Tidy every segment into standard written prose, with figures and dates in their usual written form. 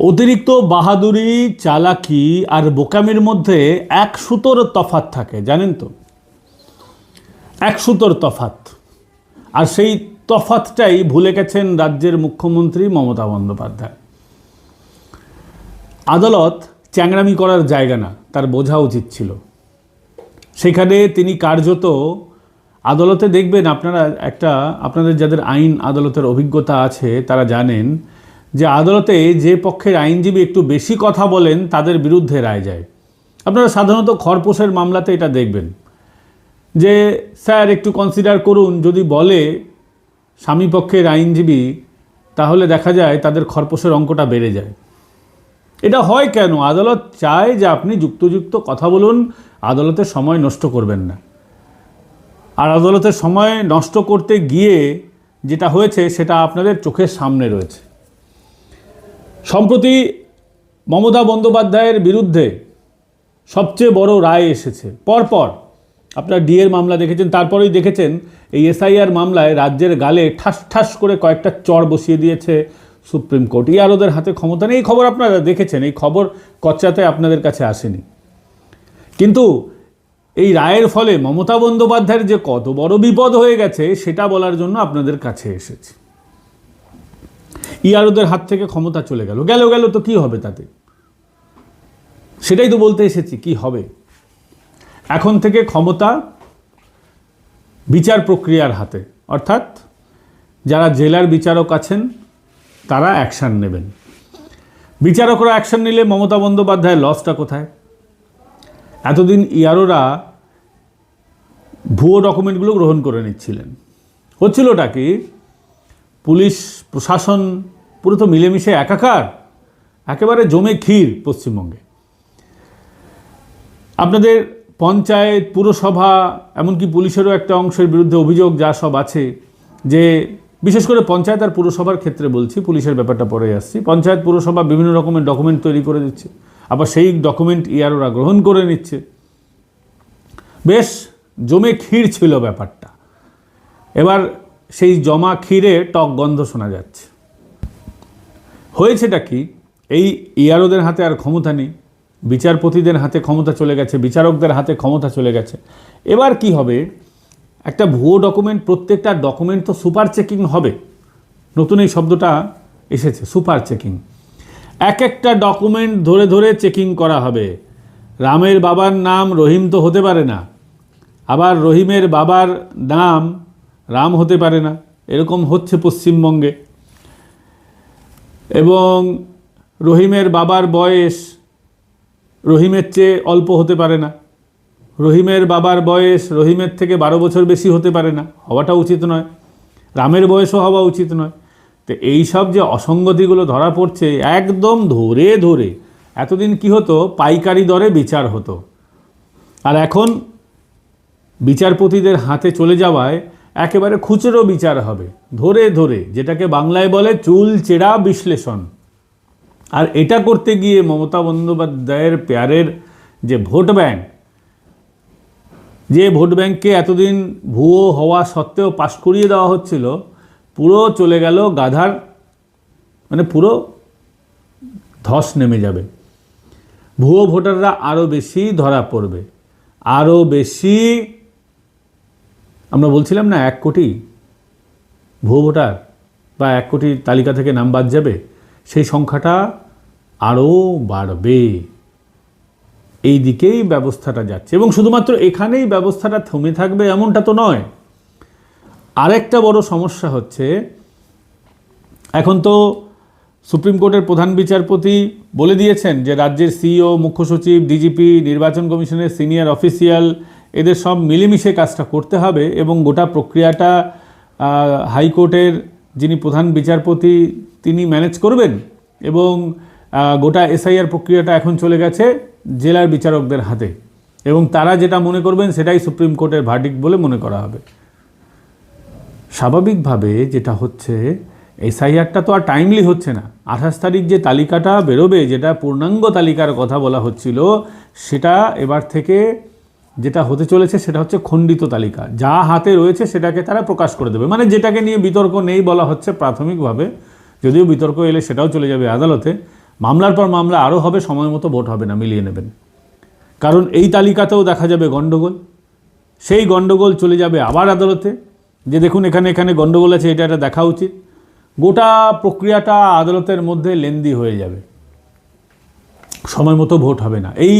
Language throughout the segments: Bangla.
অতিরিক্ত বাহাদুরি, চালাকি আর বোকামির মধ্যে এক সুতোর তফাৎ থাকে, জানেন তো? এক সুতোর তফাৎ। আর সেই তফাৎটাই ভুলে গেছেন রাজ্যের মুখ্যমন্ত্রী মমতা বন্দ্যোপাধ্যায়। আদালত চ্যাংড়ামি করার জায়গা না, তার বোঝা উচিত ছিল। সেখানে তিনি কার্যত আদালতে দেখবেন, আপনাদের যাদের আইন আদালতের অভিজ্ঞতা আছে তারা জানেন যে আদালতে যে পক্ষের আইনজীবী একটু বেশি কথা বলেন তাদের বিরুদ্ধে রায় যায়। আপনারা সাধারণত খরপোশের মামলাতে এটা দেখবেন যে স্যার একটু কনসিডার করুন, যদি বলে স্বামী পক্ষের আইনজীবী, তাহলে দেখা যায় তাদের খরপোশের অঙ্কটা বেড়ে যায়। এটা হয় কেন? আদালত চায় যে আপনি যুক্তিযুক্ত কথা বলুন, আদালতের সময় নষ্ট করবেন না। আর আদালতের সময় নষ্ট করতে গিয়ে যেটা হয়েছে সেটা আপনাদের চোখের সামনে রয়েছে। সম্প্রতি মমতা বন্দ্যোপাধ্যায়ের বিরুদ্ধে সবচেয়ে বড় রায় এসেছে পরপর। আপনার ডিএর মামলা দেখেছেন, তারপরেই দেখেছেন এই এসআইআর মামলায় রাজ্যের গালে ঠাস ঠাস করে কয়েকটা চড় বসিয়ে দিয়েছে সুপ্রিম কোর্ট। ওদের হাতে ক্ষমতা নেই, এই খবর আপনারা দেখেছেন, এই খবর কচ্চাতে আপনাদের কাছে আসেনি। কিন্তু এই রায়ের ফলে মমতা বন্দ্যোপাধ্যায়ের যে কত বড় বিপদ হয়ে গেছে সেটা বলার জন্য আপনাদের কাছে এসেছি। ওদের হাত থেকে ক্ষমতা চলে গেল তো কি হবে তাতে? সেটাই তো বলতে এসেছি, কি হবে? এখন থেকে ক্ষমতা বিচার প্রক্রিয়ার হাতে, অর্থাৎ যারা জেলার বিচারক আছেন তারা অ্যাকশান নেবেন। বিচারকরা অ্যাকশান নিলে মমতা বন্দ্যোপাধ্যায়ের লসটা কোথায়? এতদিন ইয়ারোরা ভুয়ো ডকুমেন্টগুলো গ্রহণ করে নিচ্ছিলেন। হচ্ছিলটা কি? পুলিশ প্রশাসন পুরো তো মিলেমিশে একাকার, একেবারে জমে ক্ষীর পশ্চিমবঙ্গে। আপনাদের পঞ্চায়েত, পুরসভা, এমনকি পুলিশেরও একটা অংশের বিরুদ্ধে অভিযোগ যা সব আছে, যে বিশেষ করে পঞ্চায়েত আর পুরসভার ক্ষেত্রে বলছি, পুলিশের ব্যাপারটা পরে আসছি। পঞ্চায়েত পুরসভা বিভিন্ন রকমের ডকুমেন্ট তৈরি করে দিচ্ছে, আবার সেই ডকুমেন্ট ইয়ারোরা গ্রহণ করে নিচ্ছে। বেশ জমে ক্ষীর ছিল ব্যাপারটা। এবার সেই জমা ক্ষীরে টক গন্ধ শোনা যাচ্ছে। হয়েছেটা কি? এই ইয়ারোদের হাতে আর ক্ষমতা নেই, বিচারপতিদের হাতে ক্ষমতা চলে গেছে, বিচারকদের হাতে ক্ষমতা চলে গেছে। এবার কি হবে? একটা ভুয়ো ডকুমেন্ট, প্রত্যেকটা ডকুমেন্ট তো সুপার চেকিং হবে। নতুন এই শব্দটা এসেছে, সুপার চেকিং। এক একটা ডকুমেন্ট ধরে ধরে চেকিং করা হবে। রামের বাবার নাম রহিম তো হতে পারে না, আবার রহিমের বাবার নাম রাম হতে পারে না, এরকম হচ্ছে পশ্চিমবঙ্গে। এবং রহিমের বাবার বয়স রহিমের চেয়ে অল্প হতে পারে না, রহিমের বাবার বয়স রহিমের থেকে 12 বছর বেশি হতে পারে না, হওয়াটা উচিত নয়। রামের বয়সও হওয়া উচিত নয়। তো এইসব যে অসঙ্গতিগুলো ধরা পড়ছে একদম ধরে ধরে, এতদিন কি হতো? পাইকারি দরে বিচার হতো, আর এখন বিচারপতিদের হাতে চলে যাওয়ায় একেবারে খুচরো বিচার হবে, ধরে ধরে, যেটাকে বাংলায় বলে চুল চেরা বিশ্লেষণ। আর এটা করতে গিয়ে মমতা বন্দ্যোপাধ্যায়ের পেয়ারের যে ভোট ব্যাংক, যে ভোট ব্যাংককে এতদিন ভুয়ো হওয়া সত্ত্বেও পাশ করিয়ে দেওয়া হচ্ছিল, পুরো চলে গেল গাধার, মানে পুরো ধস নেমে যাবে। ভুয়ো ভোটাররা আরও বেশি ধরা পড়বে, আরও বেশি। আমরা বলছিলাম না 1 কোটি ভুয়ো ভোটার বা 1 কোটি তালিকা থেকে নাম বাদ যাবে, সেই সংখ্যাটা আরও বাড়বে। এই দিকেই ব্যবস্থাটা যাচ্ছে, এবং শুধুমাত্র এখানেই ব্যবস্থাটা থেমে থাকবে এমনটা তো নয়। আরেকটা বড় সমস্যা হচ্ছে, এখন তো সুপ্রিম কোর্টের প্রধান বিচারপতি বলে দিয়েছেন যে রাজ্যের সিইও, মুখ্য সচিব, ডিজিপি, নির্বাচন কমিশনের সিনিয়র অফিসিয়াল, এদের সব মিলেমিশে কাজটা করতে হবে, এবং গোটা প্রক্রিয়াটা হাইকোর্টের যিনি প্রধান বিচারপতি তিনি ম্যানেজ করবেন, এবং গোটা এসআইআর প্রক্রিয়াটা এখন চলে গেছে জেলার বিচারকদের হাতে, এবং তারা যেটা মনে করবেন সেটাই সুপ্রিম কোর্টের ভার্ডিক্ট বলে মনে করা হবে। স্বাভাবিকভাবে যেটা হচ্ছে, এসআইআরটা তো আর টাইমলি হচ্ছে না। 28 তারিখ যে তালিকাটা বেরোবে, যেটা পূর্ণাঙ্গ তালিকার কথা বলা হচ্ছিল, সেটা এবার থেকে যেটা হতে চলেছে সেটা হচ্ছে খণ্ডিত তালিকা। যা হাতে রয়েছে সেটাকে তারা প্রকাশ করে দেবে, মানে যেটাকে নিয়ে বিতর্ক নেই বলা হচ্ছে প্রাথমিকভাবে, যদিও বিতর্ক এলে সেটাও চলে যাবে আদালতে। মামলার পর মামলা আরও হবে, সময় মতো ভোট হবে না, মিলিয়ে নেবেন। কারণ এই তালিকাতেও দেখা যাবে গণ্ডগোল, সেই গণ্ডগোল চলে যাবে আবার আদালতে, যে দেখুন এখানে এখানে গণ্ডগোল আছে, এটা দেখা উচিত। গোটা প্রক্রিয়াটা আদালতের মধ্যে লেন্দি হয়ে যাবে, সময় মতো ভোট হবে না। এই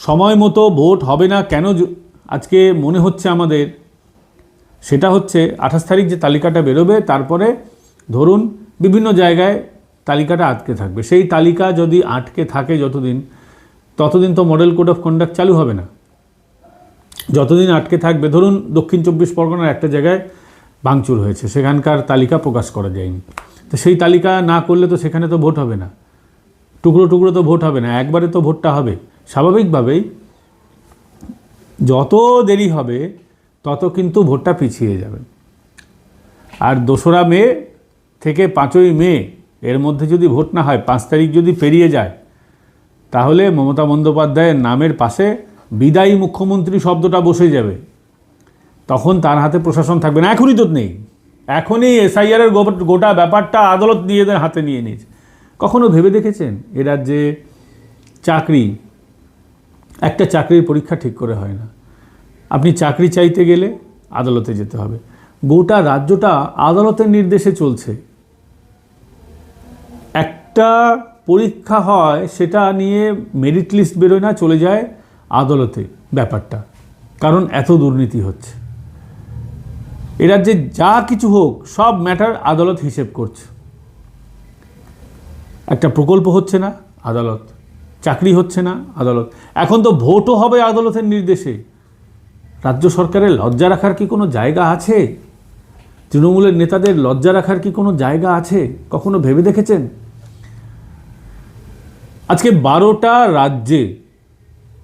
সময় মতো ভোট হবে না কেন আজকে মনে হচ্ছে আমাদের, সেটা হচ্ছে 28 তারিখ যে তালিকাটা বেরোবে, তারপরে ধরুন বিভিন্ন জায়গায় তালিকাটা আটকে থাকবে। সেই তালিকা যদি আটকে থাকে ততদিন তো মডেল কোড অফ কন্ডাক্ট চালু হবে না। যতদিন আটকে থাকবে, ধরুন দক্ষিণ 24 পরগনার একটা জায়গায় ভাঙচুর হয়েছে, সেখানকার তালিকা প্রকাশ করা যায়নি, তো সেই তালিকা না করলে তো সেখানে তো ভোট হবে না, টুকরো টুকরো তো ভোট হবে না, একবারে তো ভোটটা হবে। স্বাভাবিকভাবেই যত দেরি হবে তত কিন্তু ভোটটা পিছিয়ে যাবে। আর 2রা মে থেকে 5ই মে এর মধ্যে যদি ভোট না হয়, 5 তারিখ যদি পেরিয়ে যায়, তাহলে মমতা বন্দ্যোপাধ্যায়ের নামের পাশে বিদায়ী মুখ্যমন্ত্রী শব্দটা বসে যাবে। তখন তার হাতে প্রশাসন থাকবে না। এখনই তো নেই, এখনই এসআইআরের গোটা ব্যাপারটা আদালত নিজেদের হাতে নিয়ে নিয়েছে। কখনো ভেবে দেখেছেন এ রাজ্যে একটা চাকরির পরীক্ষা ঠিক করে হয় না, আপনি চাকরি চাইতে গেলে আদালতে যেতে হবে। গোটা রাজ্যটা আদালতের নির্দেশে চলছে। একটা পরীক্ষা হয়, সেটা নিয়ে মেরিট লিস্ট বেরোয় না, চলে যায় আদালতে ব্যাপারটা, কারণ এত দুর্নীতি হচ্ছে। এ রাজ্যে যা কিছু হোক, সব ম্যাটার আদালত হিসেব করছে। একটা প্রকল্প হচ্ছে না, আদালত। চাকরি হচ্ছে না, আদালত। এখন তো ভোটও হবে আদালতের নির্দেশে। রাজ্য সরকারের লজ্জা রাখার কি কোনো জায়গা আছে? তৃণমূলের নেতাদের লজ্জা রাখার কি কোনো জায়গা আছে? কখনো ভেবে দেখেছেন? আজকে 12টা রাজ্যে,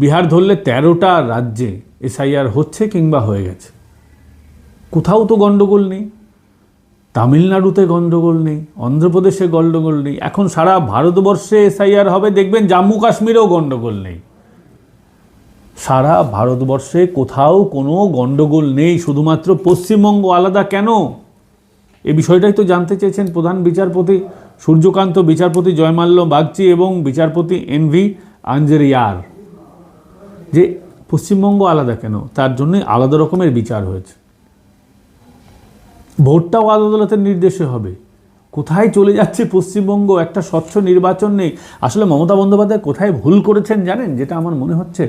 বিহার ধরলে 13টা রাজ্যে এসআইআর হচ্ছে কিংবা হয়ে গেছে। কোথাও তো গণ্ডগোল নেই। তামিলনাড়ুতে গণ্ডগোল নেই, অন্ধ্রপ্রদেশে গণ্ডগোল নেই। এখন সারা ভারতবর্ষে এসআইআর হবে, দেখবেন জম্মু কাশ্মীরেও গণ্ডগোল নেই। সারা ভারতবর্ষে কোথাও কোনো গণ্ডগোল নেই, শুধুমাত্র পশ্চিমবঙ্গ আলাদা কেন? এই বিষয়টাই তো জানতে চেয়েছেন প্রধান বিচারপতি সূর্যকান্ত, বিচারপতি জয়মাল্য বাগচি এবং বিচারপতি এনভি আঞ্জেরিয়ার, যে পশ্চিমবঙ্গ আলাদা কেন? তার জন্যই আলাদা রকমের বিচার হয়েছে। ভোটটাও আদালতের নির্দেশে হবে। কোথায় চলে যাচ্ছে পশ্চিমবঙ্গ? একটা স্বচ্ছ নির্বাচন নেই। আসলে মমতা বন্দ্যোপাধ্যায় কোথায় ভুল করেছেন জানেন? যেটা আমার মনে হচ্ছে,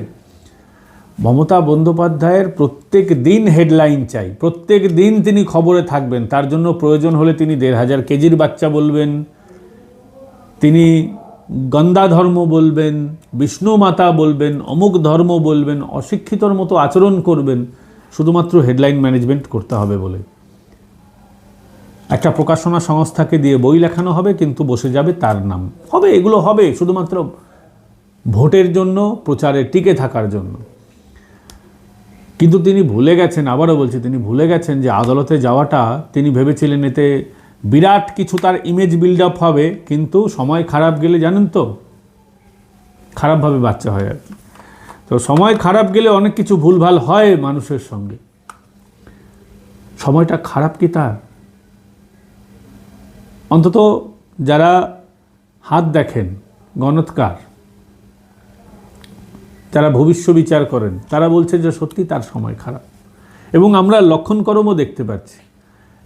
মমতা বন্দ্যোপাধ্যায়ের প্রত্যেক দিন হেডলাইন চাই, প্রত্যেক দিন তিনি খবরে থাকবেন। তার জন্য প্রয়োজন হলে তিনি 1500 কেজির বাচ্চা বলবেন, তিনি গন্দা ধর্ম বলবেন, বিষ্ণু মাতা বলবেন, অমুক ধর্ম বলবেন, অশিক্ষিতর মতো আচরণ করবেন, শুধুমাত্র হেডলাইন ম্যানেজমেন্ট করতে হবে বলে। একটা প্রকাশনা সংস্থাকে দিয়ে বই লেখানো হবে, কিন্তু বসে যাবে তার নাম। হবে, এগুলো হবে শুধুমাত্র ভোটের জন্য, প্রচারে টিকে থাকার জন্য। কিন্তু তিনি ভুলে গেছেন, আবারও বলছি, তিনি ভুলে গেছেন যে আদালতে যাওয়াটা তিনি ভেবেছিলেন এতে বিরাট কিছু তার ইমেজ বিল্ড আপ হবে, কিন্তু সময় খারাপ গেলে জানেন তো খারাপভাবে বাচ্চা হয় আর কি। তো সময় খারাপ গেলে অনেক কিছু ভুলভাল হয় মানুষের সঙ্গে। সময়টা খারাপ কি তার? অন্তত যারা হাত দেখেন, গণৎকার, যারা ভবিষ্য বিচার করেন, তারা বলছে যে সত্যি তার সময় খারাপ। এবং আমরা লক্ষণকরমও দেখতে পাচ্ছি।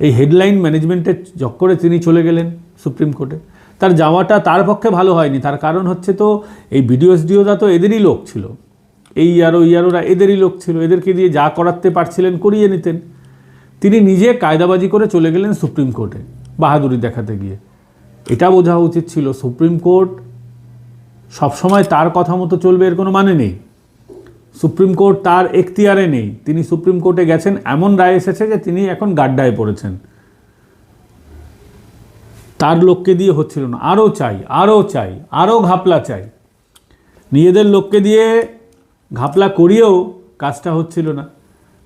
এই হেডলাইন ম্যানেজমেন্টের চক্করে তিনি চলে গেলেন সুপ্রিম কোর্টে। তার যাওয়াটা তার পক্ষে ভালো হয়নি। তার কারণ হচ্ছে, তো এই ভিডিওসডিওরা তো এদেরই লোক ছিল, এই ইয়ারোরা এদেরই লোক ছিল, এদেরকে দিয়ে যা করাতে পারছিলেন করিয়ে নিতেন। তিনি নিজে কায়দাবাজি করে চলে গেলেন সুপ্রিম কোর্টে বাহাদুরি দেখাতে গিয়ে। এটা বোঝা উচিত ছিল সুপ্রিম কোর্ট সবসময় তার কথা মতো চলবে এর কোনো মানে নেই। সুপ্রিম কোর্ট তার এখতিয়ারে নেই। তিনি সুপ্রিম কোর্টে গেছেন, এমন রায় এসেছে যে তিনি এখন গাড্ডায় পড়েছেন। তার লোককে দিয়ে হচ্ছিল না, আরও চাই, আরও চাই, আরও ঘাপলা চাই। নিজেদের লোককে দিয়ে ঘাপলা করিয়েও কাজটা হচ্ছিল না।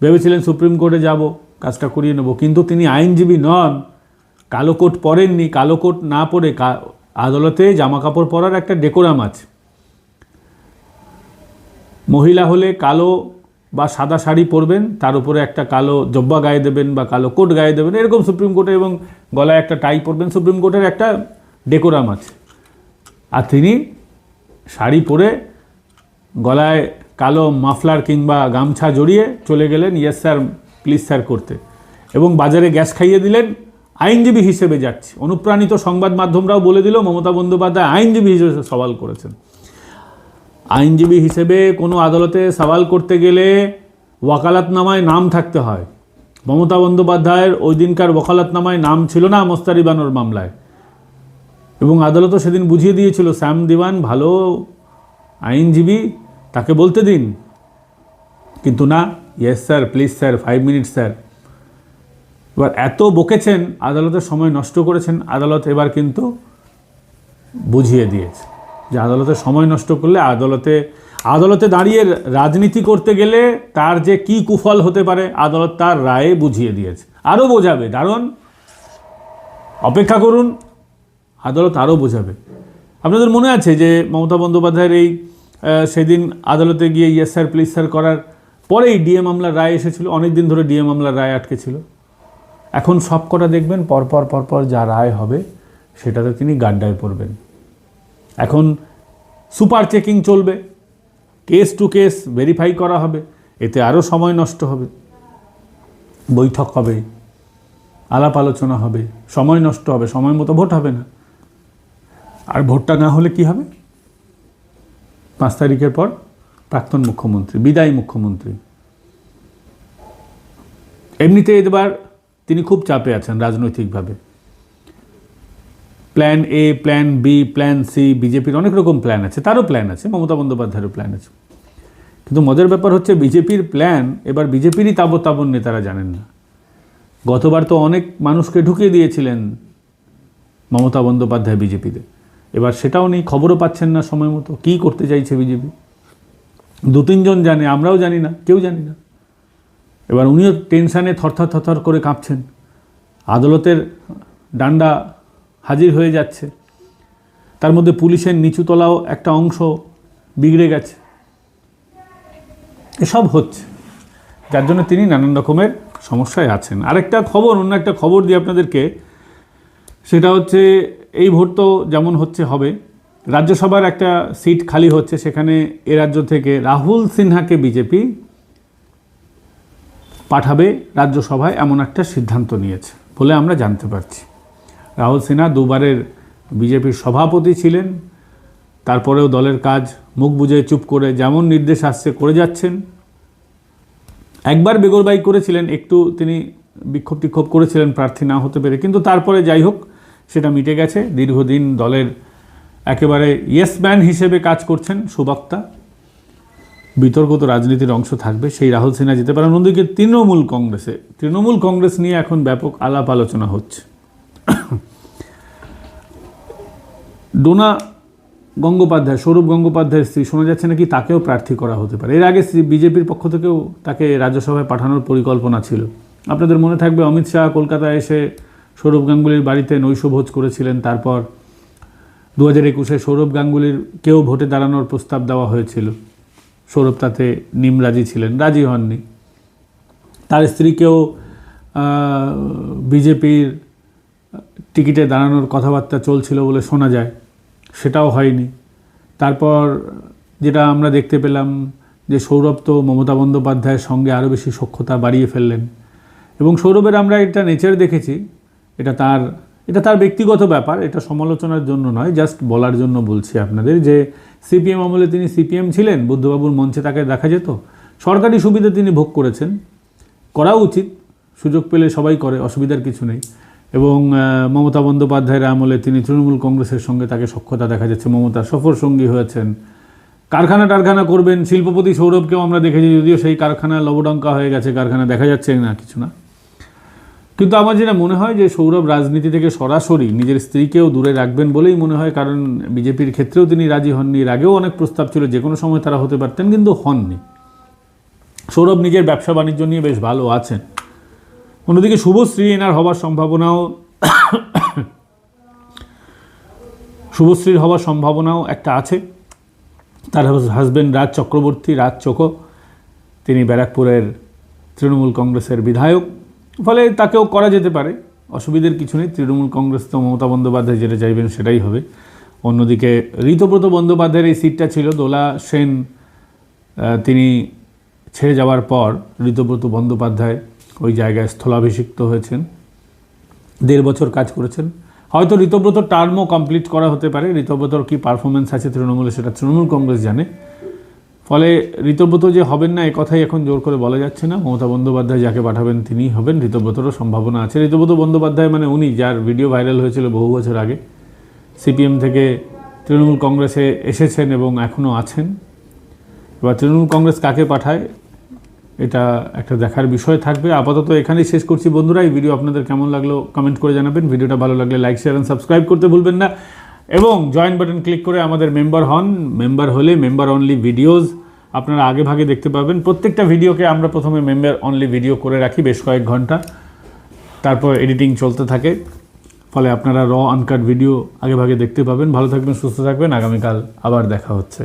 ভেবেছিলেন সুপ্রিম কোর্টে যাব, কাজটা করিয়ে নেব, কিন্তু তিনি আইনজীবী নন, কালো কোট পরেননি। কালো কোট না পরে আদালতে জামা কাপড় পরার একটা ডেকোরাম আছে। মহিলা হলে কালো বা সাদা শাড়ি পরবেন, তার উপরে একটা কালো জব্বা গায়ে দেবেন বা কালো কোট গায়ে দেবেন, এরকম সুপ্রিম কোর্টে, এবং গলায় একটা টাই পরবেন। সুপ্রিম কোর্টের একটা ডেকোরাম আছে। আর তিনি শাড়ি পরে গলায় কালো মাফলার কিংবা গামছা জড়িয়ে চলে গেলেন ইয়েস স্যার প্লিজ স্যার করতে, এবং বাজারে গ্যাস খাইয়ে দিলেন। আইনজীবী হিসেবে যাচ্ছে, অনুপ্রাণিত সংবাদ মাধ্যমরাও বলে দিল মমতা বন্দ্যোপাধ্যায় আইনজীবী হিসেবে সওয়াল করেছেন। আইনজীবী হিসেবে কোনো আদালতে সওয়াল করতে গেলে ওয়াকালাতনামায় নাম থাকতে হয়। মমতা বন্দ্যোপাধ্যায়ের ওই দিনকার ওয়াকালাতনামায় নাম ছিল না মোস্তারি বানোর মামলায়, এবং আদালতও সেদিন বুঝিয়ে দিয়েছিল শ্যাম দিওয়ান ভালো আইনজীবী, তাকে বলতে দিন। কিন্তু না, yes sir please sir 5 minutes sir. এবার এত বকেছেন, আদালতের সময় নষ্ট করেছেন। আদালত এবার কিন্তু বুঝিয়ে দিয়েছে যে আদালতের সময় নষ্ট করলে আদালতে দাঁড়িয়ে রাজনীতি করতে গেলে তার যে কি কুফল হতে পারে আদালত তার রায়ে বুঝিয়ে দিয়েছে। আরও বোঝাবে, দারুণ অপেক্ষা করুন, আদালত আরও বোঝাবে। আপনাদের মনে আছে যে মমতা বন্দ্যোপাধ্যায়ের এই সেদিন আদালতে গিয়ে ইয়েস স্যার প্লিজ স্যার করার পরেই ডিএ মামলার রায় এসেছিল। অনেক দিন ধরে ডিএ মামলার রায় আটকে ছিল। এখন সব কটা দেখবেন পরপর যা রায় হবে সেটাতে তিনি গাড্ডায় পড়বেন। এখন সুপার চেকিং চলবে, কেস টু কেস ভেরিফাই করা হবে, এতে আরও সময় নষ্ট হবে। বৈঠক হবে, আলাপ আলোচনা হবে, সময় নষ্ট হবে, সময় মতো ভোট হবে না। আর ভোটটা না হলে কি হবে? 5 তারিখের পর প্রাক্তন মুখ্যমন্ত্রী, বিদায়ী মুখ্যমন্ত্রী। এমনিতে এবার তিনি খুব চাপে আছেন রাজনৈতিকভাবে। Plan A, plan B, plan C, বিজেপির অনেক রকম প্ল্যান আছে, তারও প্ল্যান আছে, মমতা বন্দ্যোপাধ্যায়েরও প্ল্যান আছে। কিন্তু মজার ব্যাপার হচ্ছে বিজেপির প্ল্যান এবার বিজেপিরই তাবর নেতারা জানেন না। গতবার তো অনেক মানুষকে ঢুকিয়ে দিয়েছিলেন মমতা বন্দ্যোপাধ্যায় বিজেপিতে, এবার সেটাও নেই, খবরও পাচ্ছেন না সময় মতো। কী করতে চাইছে বিজেপি 2-3 জন জানে, আমরাও জানি না, কেউ জানি না। এবার উনিও টেনশানে থরথর করে কাঁপছেন। আদালতের ডান্ডা হাজির হয়ে যাচ্ছে, তার মধ্যে পুলিশের নিচুতলাও একটা অংশ বিগড়ে গেছে। এসব হচ্ছে, যার জন্য তিনি নানান রকমের সমস্যায় আছেন। আরেকটা খবর, অন্য একটা খবর দিই আপনাদেরকে, সেটা হচ্ছে এই ভোট তো যেমন হচ্ছে হবে, রাজ্যসভার একটা সিট খালি হচ্ছে, সেখানে এ রাজ্য থেকে রাহুল সিনহাকে বিজেপি পাঠাবে রাজ্যসভায়, এমন একটা সিদ্ধান্ত নিয়েছে বলে আমরা জানতে পারছি। রাহুল সিনহা 2বারের বিজেপির সভাপতি ছিলেন, তারপরেও দলের কাজ মুখ বুজে চুপ করে যেমন নির্দেশ আসছে করে যাচ্ছেন। একবার বেগরবাই করেছিলেন, একটু তিনি বিক্ষোভ করেছিলেন প্রার্থী না হতে পেরে, কিন্তু তারপরে যাই হোক সেটা মিটে গেছে। দীর্ঘদিন দলের একেবারে ইয়েস ম্যান হিসেবে কাজ করছেন, সুবক্তা। বিতর্ক তো রাজনীতির অংশ থাকবে, সেই রাহুল সিনহা যেতে পারেন। অন্যদিকে তৃণমূল কংগ্রেস নিয়ে এখন ব্যাপক আলাপ আলোচনা হচ্ছে। ডোনা গঙ্গোপাধ্যায়, সৌরভ গঙ্গোপাধ্যায়ের স্ত্রী, শোনা যাচ্ছে নাকি তাকেও প্রার্থী করা হতে পারে। এর আগে বিজেপির পক্ষ থেকেও তাকে রাজ্যসভায় পাঠানোর পরিকল্পনা ছিল। আপনাদের মনে থাকবে অমিত শাহ কলকাতায় এসে সৌরভ গাঙ্গুলির বাড়িতে নৈশভোজ করেছিলেন। তারপর 2021-এ সৌরভ গাঙ্গুলিরকেও ভোটে দাঁড়ানোর প্রস্তাব দেওয়া হয়েছিল। সৌরভ তাতে রাজি ছিলেন, রাজি হননি। তার স্ত্রীকেও বিজেপির টিকিটে দাঁড়ানোর কথাবার্তা চলছিল বলে শোনা যায়, সেটাও হয়নি। তারপর যেটা আমরা দেখতে পেলাম যে সৌরভ তো মমতা বন্দ্যোপাধ্যায়ের সঙ্গে আরও বেশি সখ্যতা বাড়িয়ে ফেললেন, এবং সৌরভের আমরা একটা নেচার দেখেছি, এটা তার ব্যক্তিগত ব্যাপার, এটা সমালোচনার জন্য নয়, জাস্ট বলার জন্য বলছি আপনাদের যে সিপিএম আমলে তিনি সিপিএম ছিলেন, বুদ্ধবাবুর মঞ্চে তাকে দেখা যেত, সরকারি সুবিধা তিনি ভোগ করেছেন, করা উচিত, সুযোগ পেলে সবাই করে, অসুবিধার কিছু নেই। এবং মমতা বন্দ্যোপাধ্যায়ের আমলে তিনি তৃণমূল কংগ্রেসের সঙ্গে তাকে সখ্যতা দেখা যাচ্ছে, মমতার সফর সঙ্গী হয়েছেন, কারখানা করবেন। শিল্পপতি সৌরভকেও আমরা দেখেছি, যদিও সেই কারখানা লবডঙ্কা হয়ে গেছে, কারখানা দেখা যাচ্ছে না, কিছু না। কিন্তু আমার যেটা মনে হয় যে সৌরভ রাজনীতি থেকে সরাসরি নিজের স্ত্রীকেও দূরে রাখবেন বলেই মনে হয়, কারণ বিজেপির ক্ষেত্রেও তিনি রাজি হননি। এর আগেও অনেক প্রস্তাব ছিল, যে কোনো সময় তারা হতে পারতেন, কিন্তু হননি। সৌরভ নিজের ব্যবসা বাণিজ্য নিয়ে বেশ ভালো আছেন। অন্যদিকে শুভশ্রী এনার হবার সম্ভাবনাও একটা আছে। তার হাজব্যান্ড রাজ চক্রবর্তী, রাজ চোখো, তিনি ব্যারাকপুরের তৃণমূল কংগ্রেসের বিধায়ক, ফলে তাকেও করা যেতে পারে, অসুবিধার কিছু নেই। তৃণমূল কংগ্রেস তো মমতা বন্দ্যোপাধ্যায় যেটা চাইবেন সেটাই হবে। অন্যদিকে ঋতব্রত বন্দ্যোপাধ্যায়ের এই সিটটা ছিল, দোলা সেন তিনি ছেড়ে যাওয়ার পর ঋতব্রত বন্দ্যোপাধ্যায় ওই জায়গায় স্থলাভিষিক্ত হয়েছেন, 1.5 বছর কাজ করেছেন। হয়তো ঋতব্রত টার্মও কমপ্লিট করা হতে পারে, ঋতব্রতর কী পারফরমেন্স আছে তৃণমূলে সেটা তৃণমূল কংগ্রেস জানে। ফলে ঋতব্রত যে হবেন না এ কথাই এখন জোর করে বলা যাচ্ছে না, মমতা বন্দ্যোপাধ্যায় যাকে পাঠাবেন তিনিই হবেন, ঋতব্রতরও সম্ভাবনা আছে। ঋতব্রত বন্দ্যোপাধ্যায় মানে উনি যার ভিডিও ভাইরাল হয়েছিল বহু বছর আগে, সিপিএম থেকে তৃণমূল কংগ্রেসে এসেছেন এবং এখনও আছেন। এবার তৃণমূল কংগ্রেস কাকে পাঠায় এটা একটা দেখার বিষয় থাকবে। আপাতত এখানেই শেষ করছি বন্ধুরা। এই ভিডিও আপনাদের কেমন লাগলো কমেন্ট করে জানাবেন। ভিডিওটা ভালো লাগলে লাইক, শেয়ার অ্যান্ড সাবস্ক্রাইব করতে ভুলবেন না এবং জয়েন বাটন ক্লিক করে আমাদের মেম্বার হন। মেম্বার হলে মেম্বার অনলি ভিডিওস আপনারা আগে ভাগে দেখতে পাবেন। প্রত্যেকটা ভিডিওকে আমরা প্রথমে মেম্বার অনলি ভিডিও করে রাখি বেশ কয়েক ঘন্টা, তারপর এডিটিং চলতে থাকে, ফলে আপনারা আনকাট ভিডিও আগে ভাগে দেখতে পাবেন। ভালো থাকবেন, সুস্থ থাকবেন, আগামীকাল আবার দেখা হচ্ছে।